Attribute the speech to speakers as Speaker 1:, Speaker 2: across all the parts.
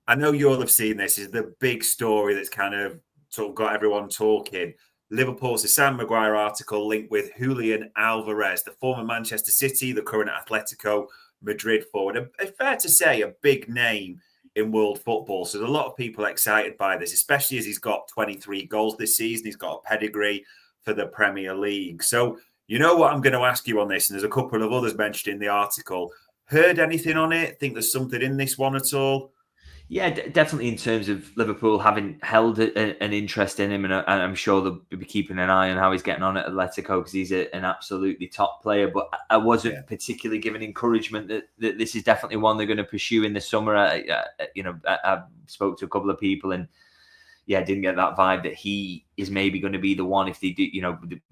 Speaker 1: I know you'll have seen this. Is the big story that's kind of sort of got everyone talking. Liverpool's Sam Maguire article linked with Julian Alvarez, the former Manchester City, the current Atletico Madrid forward. Fair to say, a big name in world football. So there's a lot of people excited by this, especially as he's got 23 goals this season. He's got a pedigree for the Premier League. So you know what I'm going to ask you on this, and there's a couple of others mentioned in the article. Heard anything on it? Think there's something in this one at all?
Speaker 2: Yeah, definitely in terms of Liverpool having held an interest in him, and I'm sure they'll be keeping an eye on how he's getting on at Atletico because he's an absolutely top player. But I wasn't particularly given encouragement that this is definitely one they're going to pursue in the summer. I spoke to a couple of people and didn't get that vibe that he is maybe going to be the one if they do.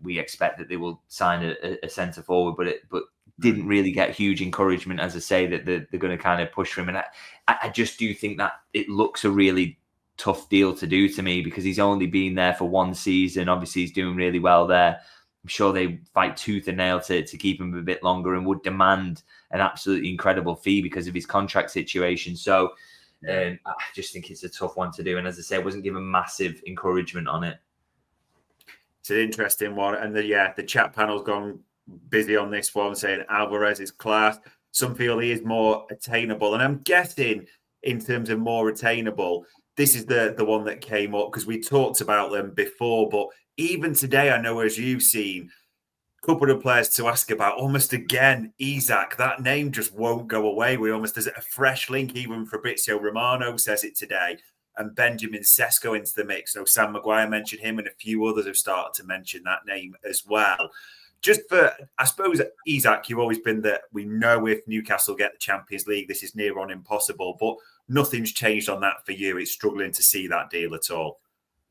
Speaker 2: We expect that they will sign a centre forward, but didn't really get huge encouragement, as I say, that they're going to kind of push for him. And I just do think that it looks a really tough deal to do to me because he's only been there for one season. Obviously, he's doing really well there. I'm sure they fight tooth and nail to keep him a bit longer and would demand an absolutely incredible fee because of his contract situation. So I just think it's a tough one to do. And as I say, I wasn't given massive encouragement on it.
Speaker 1: It's an interesting one. And the chat panel's gone busy on this one, saying Alvarez is class. Some feel he is more attainable. And I'm guessing in terms of more attainable, this is the one that came up because we talked about them before. But even today, I know, as you've seen, a couple of players to ask about almost again, Isak. That name just won't go away. There's a fresh link. Even Fabrizio Romano says it today. And Benjamin Šeško into the mix. So Sam Maguire mentioned him and a few others have started to mention that name as well. Just for, I suppose, Isak, you've always been that we know if Newcastle get the Champions League, this is near on impossible, but nothing's changed on that for you. It's struggling to see that deal at all.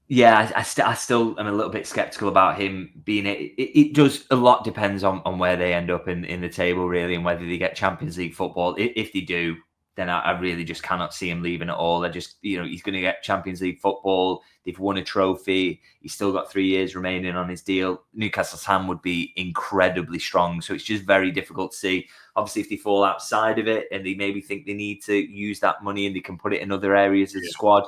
Speaker 2: Yeah, I still am a little bit skeptical about him being it. It does, a lot depends on where they end up in the table, really, and whether they get Champions League football. If they do, then I really just cannot see him leaving at all. He's going to get Champions League football. They've won a trophy. He's still got 3 years remaining on his deal. Newcastle's hand would be incredibly strong. So it's just very difficult to see. Obviously, if they fall outside of it and they maybe think they need to use that money and they can put it in other areas of the squad,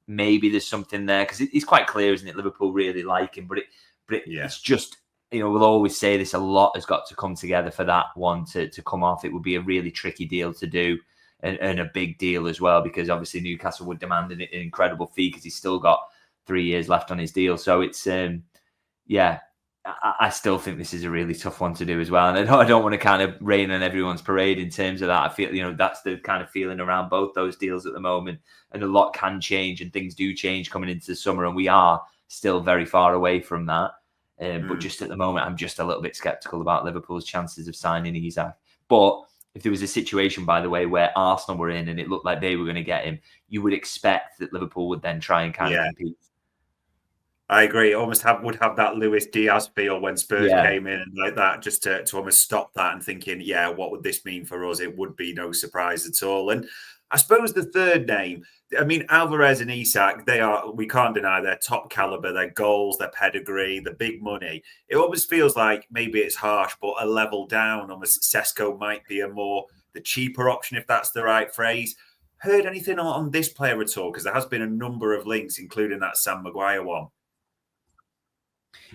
Speaker 2: maybe there's something there. Because it's quite clear, isn't it? Liverpool really like him. But it's just, we'll always say this, a lot has got to come together for that one to come off. It would be a really tricky deal to do. And a big deal as well, because obviously Newcastle would demand an incredible fee because he's still got 3 years left on his deal. So it's, I still think this is a really tough one to do as well. And I don't want to kind of rain on everyone's parade in terms of that. I feel, that's the kind of feeling around both those deals at the moment. And a lot can change and things do change coming into the summer. And we are still very far away from that. But just at the moment, I'm just a little bit skeptical about Liverpool's chances of signing Isak. But if there was a situation, by the way, where Arsenal were in and it looked like they were going to get him, you would expect that Liverpool would then try and kind of compete.
Speaker 1: I agree. Almost would have that Luis Diaz feel when Spurs came in and like that, just to almost stop that and thinking, what would this mean for us? It would be no surprise at all. And I suppose the third name, I mean, Alvarez and Isak, we can't deny their top caliber, their goals, their pedigree, the big money. It almost feels like, maybe it's harsh, but a level down. Almost Sesko might be the cheaper option, if that's the right phrase. Heard anything on this player at all? Because there has been a number of links, including that Sam Maguire one.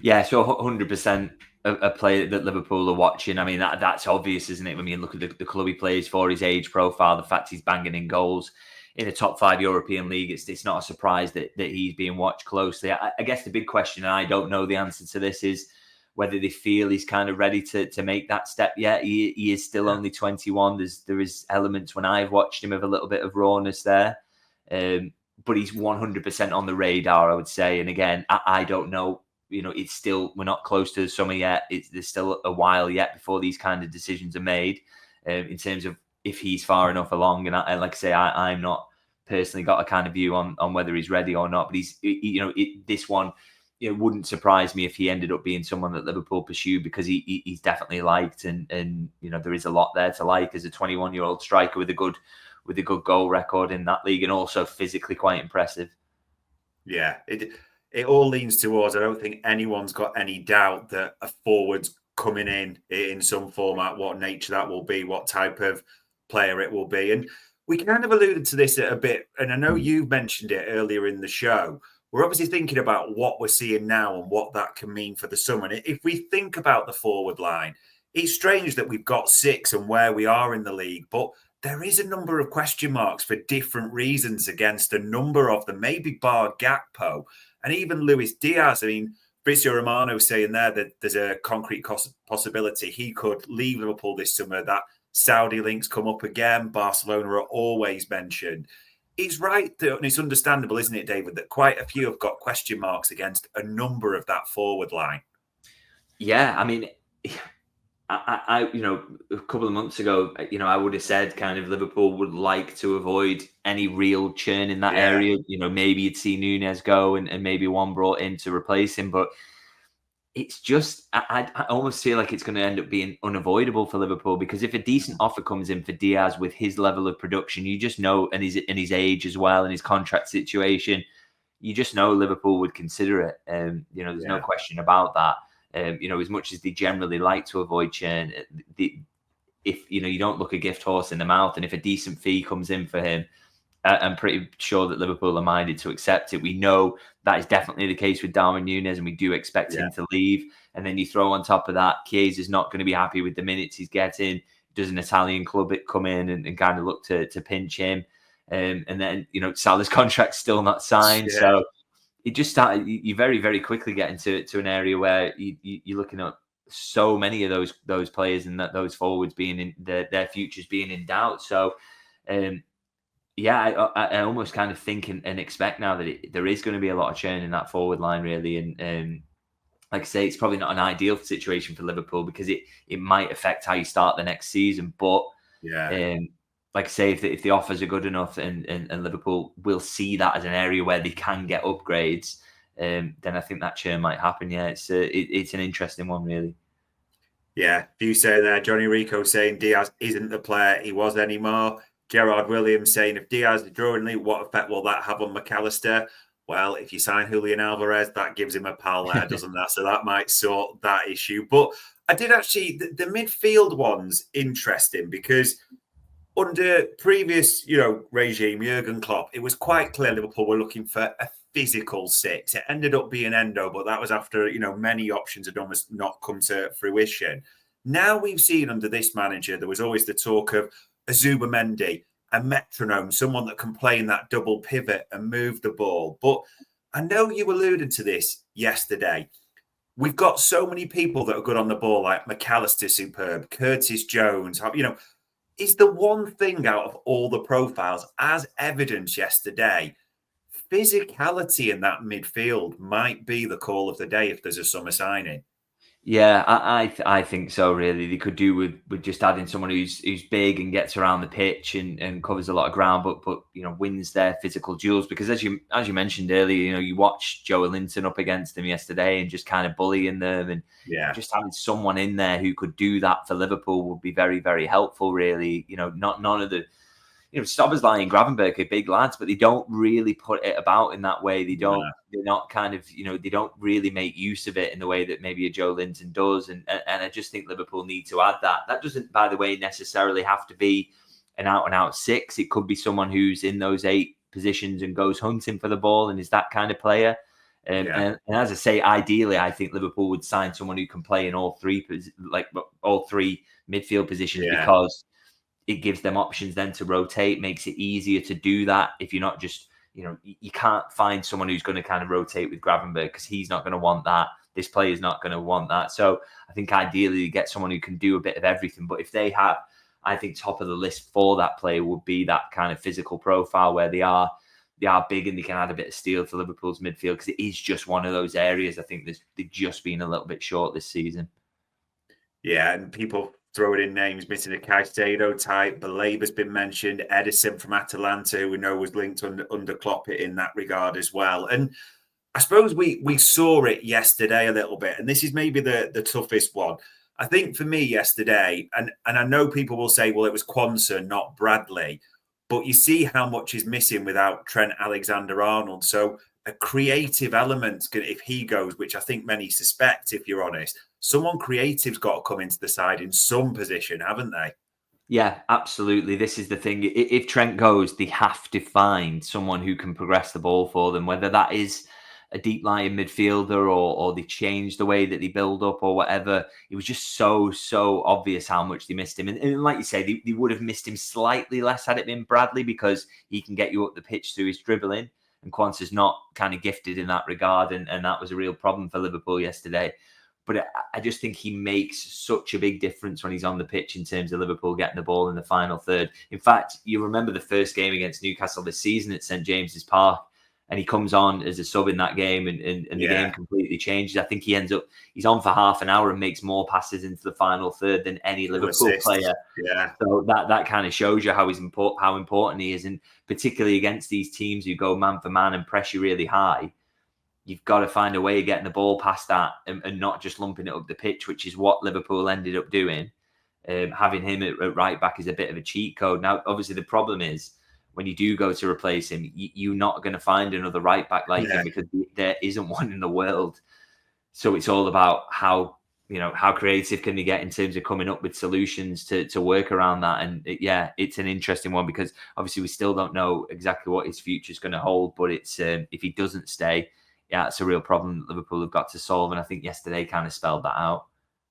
Speaker 2: Yeah, so 100% a player that Liverpool are watching. I mean, that's obvious, isn't it? When you look at the club he plays for, his age profile, the fact he's banging in goals in a top 5 European league, it's not a surprise that he's being watched closely. I guess the big question, and I don't know the answer to this, is whether they feel he's kind of ready to make that step yet. He is still only 21. There is elements when I've watched him of a little bit of rawness there. But he's 100% on the radar, I would say. And again, I don't know. It's still, we're not close to the summer yet. There's still a while yet before these kind of decisions are made in terms of if he's far enough along. And like I say, I'm not personally got a kind of view on whether he's ready or not. But this one, it wouldn't surprise me if he ended up being someone that Liverpool pursue because he's definitely liked. And there is a lot there to like as a 21-year-old striker with a good goal record in that league and also physically quite impressive.
Speaker 1: Yeah, it all leans towards, I don't think anyone's got any doubt that a forward's coming in some format, what nature that will be, what type of player it will be. And We kind of alluded to this a bit, and I know you mentioned it earlier in the show. We're obviously thinking about what we're seeing now and what that can mean for the summer. And if we think about the forward line, it's strange that we've got 6 and where we are in the league, but there is a number of question marks for different reasons against a number of them, maybe bar Gakpo and even Luis Diaz. I mean, Fabrizio Romano saying there that there's a concrete possibility he could leave Liverpool this summer. That Saudi links come up again. Barcelona are always mentioned. He's right, and it's understandable, isn't it, David, that quite a few have got question marks against a number of that forward line.
Speaker 2: Yeah, I mean, I a couple of months ago, I would have said kind of Liverpool would like to avoid any real churn in that area. Maybe you'd see Nunez go and maybe one brought in to replace him, but it's just, I almost feel like it's going to end up being unavoidable for Liverpool, because if a decent offer comes in for Diaz with his level of production, you just know, and his age as well, and his contract situation, you just know Liverpool would consider it. There's no question about that. As much as they generally like to avoid churn, if you don't look a gift horse in the mouth, and if a decent fee comes in for him, I'm pretty sure that Liverpool are minded to accept it. We know that is definitely the case with Darwin Núñez, and we do expect him to leave. And then you throw on top of that, Chiesa's not going to be happy with the minutes he's getting. Does an Italian club come in and kind of look to pinch him? And then, Salah's contract's still not signed. Yeah. So it just started, you very, very quickly get into an area where you're looking at so many of those players and those forwards being in their futures being in doubt. So, I almost kind of think and expect now that there is going to be a lot of churn in that forward line, really. And like I say, it's probably not an ideal situation for Liverpool, because it might affect how you start the next season. But like I say, if the offers are good enough and Liverpool will see that as an area where they can get upgrades, then I think that churn might happen. Yeah, it's an interesting one, really.
Speaker 1: Yeah, you say there, Johnny Rico saying Diaz isn't the player he was anymore. Gerard Williams saying, if Diaz is drawing league, what effect will that have on McAllister? Well, if you sign Julian Alvarez, that gives him a pal there, doesn't that? So that might sort that issue. But I did actually, the midfield one's interesting, because under previous, regime, Jurgen Klopp, it was quite clear Liverpool were looking for a physical 6. It ended up being Endo, but that was after, many options had almost not come to fruition. Now we've seen under this manager, there was always the talk of a Zubamendi, a metronome, someone that can play in that double pivot and move the ball. But I know you alluded to this yesterday. We've got so many people that are good on the ball, like McAllister, superb, Curtis Jones. Is the one thing out of all the profiles, as evidenced yesterday, physicality in that midfield might be the call of the day if there's a summer signing.
Speaker 2: Yeah, I think so. Really, they could do with just adding someone who's big and gets around the pitch and covers a lot of ground, but wins their physical duels. Because as you mentioned earlier, you watched Joe Linton up against him yesterday and just kind of bullying them, and just having someone in there who could do that for Liverpool would be very, very helpful. Really, none of the. Szoboszlai and Gravenberch are big lads, but they don't really put it about in that way. They don't. They're not kind of. They don't really make use of it in the way that maybe a Joe Linton does. And I just think Liverpool need to add that. That doesn't, by the way, necessarily have to be an out-and-out 6. It could be someone who's in those 8 positions and goes hunting for the ball and is that kind of player. And as I say, ideally, I think Liverpool would sign someone who can play in all three midfield positions, because it gives them options then to rotate, makes it easier to do that. If you're not just, you can't find someone who's going to kind of rotate with Gravenberch, because he's not going to want that. This player's not going to want that. So I think ideally you get someone who can do a bit of everything. But if they have, I think top of the list for that player would be that kind of physical profile where they are big and they can add a bit of steel to Liverpool's midfield, because it is just one of those areas. I think they've just been a little bit short this season.
Speaker 1: Yeah, and people throwing in names, missing a Caicedo type. Balaba's been mentioned. Edison from Atalanta, who we know was linked under Klopp in that regard as well. And I suppose we saw it yesterday a little bit, and this is maybe the toughest one. I think for me yesterday, and I know people will say, well, it was Quansah, not Bradley, but you see how much is missing without Trent Alexander-Arnold. So a creative element, if he goes, which I think many suspect, if you're honest, someone creative's got to come into the side in some position, haven't they?
Speaker 2: Yeah, absolutely. This is the thing. If Trent goes, they have to find someone who can progress the ball for them, whether that is a deep lying midfielder or they change the way that they build up or whatever. It was just so obvious how much they missed him. And like you say, they would have missed him slightly less had it been Bradley, because he can get you up the pitch through his dribbling. And Quansah's not kind of gifted in that regard. And that was a real problem for Liverpool yesterday. But I just think he makes such a big difference when he's on the pitch in terms of Liverpool getting the ball in the final third. In fact, you remember the first game against Newcastle this season at St James's Park, and he comes on as a sub in that game, and the game completely changes. I think he's on for half an hour and makes more passes into the final third than any Liverpool player.
Speaker 1: Yeah.
Speaker 2: So that kind of shows you how important he is, and particularly against these teams who go man for man and pressure really high. You've got to find a way of getting the ball past that and not just lumping it up the pitch, which is what Liverpool ended up doing. Having him at right back is a bit of a cheat code. Now, obviously, the problem is when you do go to replace him, you're not going to find another right back like him, because there isn't one in the world. So it's all about how creative can you get in terms of coming up with solutions to work around that. And it's an interesting one, because obviously we still don't know exactly what his future is going to hold. But it's if he doesn't stay, it's a real problem that Liverpool have got to solve. And I think yesterday kind of spelled that out.